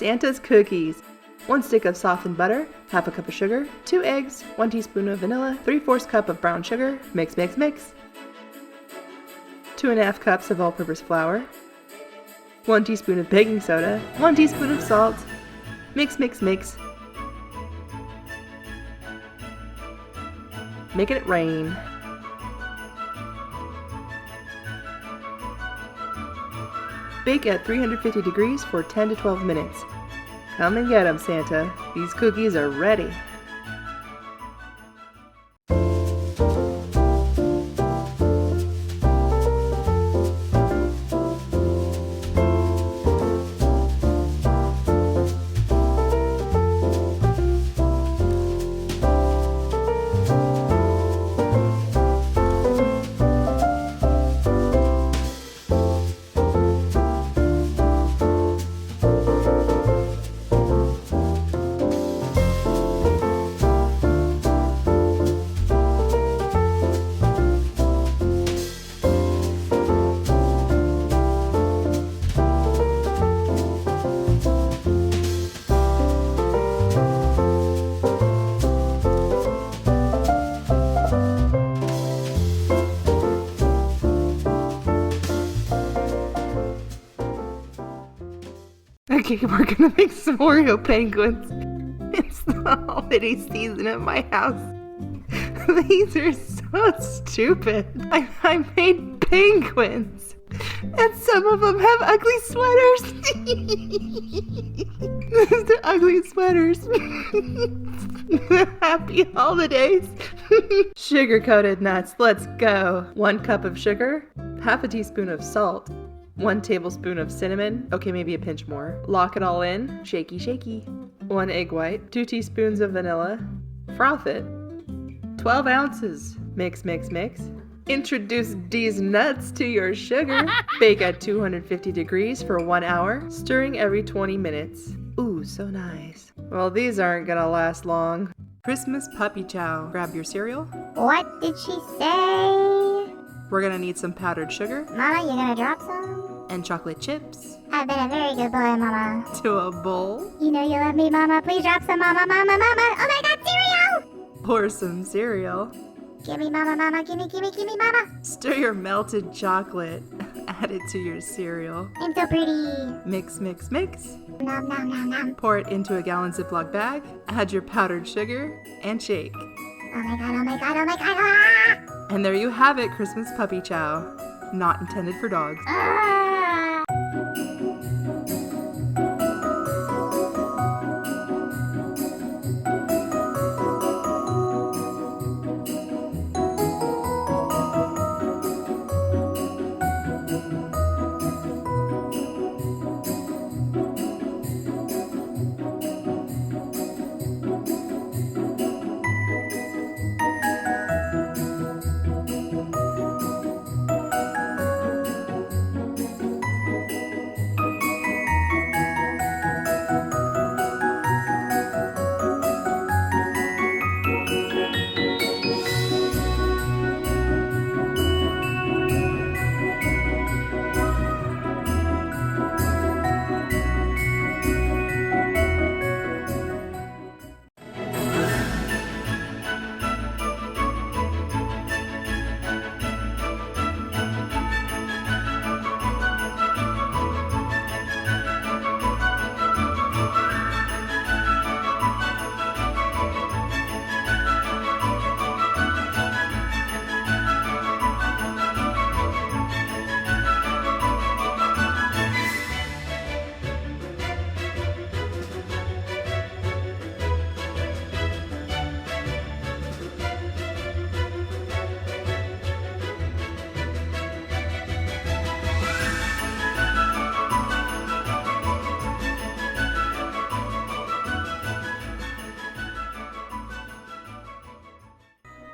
Santa's cookies. 1 stick of softened butter, half a cup of sugar, 2 eggs, 1 teaspoon of vanilla, 3/4 cup of brown sugar, mix, mix, mix. 2½ cups of all-purpose flour, 1 teaspoon of baking soda, 1 teaspoon of salt, mix, mix, mix. Making it rain. Bake at 350 degrees for 10 to 12 minutes. Come and get them, Santa. These cookies are ready. Okay, we're gonna make some Oreo penguins. It's the holiday season at my house. These are so stupid. I made penguins, and some of them have ugly sweaters. They're ugly sweaters. Happy holidays. Sugar-coated nuts, let's go. 1 cup of sugar, half a teaspoon of salt, 1 tablespoon of cinnamon, okay, maybe a pinch more. Lock it all in, shaky, shaky. 1 egg white, 2 teaspoons of vanilla, froth it. 12 ounces, mix, mix, mix. Introduce these nuts to your sugar. Bake at 250 degrees for 1 hour, stirring every 20 minutes. Ooh, so nice. Well, these aren't gonna last long. Christmas puppy chow. Grab your cereal. What did she say? We're gonna need some powdered sugar. Mama, you gonna drop some? And chocolate chips. I've been a very good boy, Mama. To a bowl. You know you love me, Mama. Please drop some, Mama, Mama, Mama. Oh my God, cereal! Pour some cereal. Gimme, Mama, Mama, gimme, gimme, gimme, Mama. Stir your melted chocolate. Add it to your cereal. I'm so pretty. Mix, mix, mix. Nom, nom, nom, nom. Pour it into a gallon Ziploc bag. Add your powdered sugar and shake. Oh my God, oh my God, oh my God. Ah! And there you have it, Christmas puppy chow. Not intended for dogs. Ah!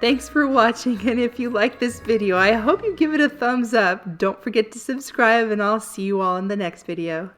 Thanks for watching, and if you like this video, I hope you give it a thumbs up. Don't forget to subscribe, and I'll see you all in the next video.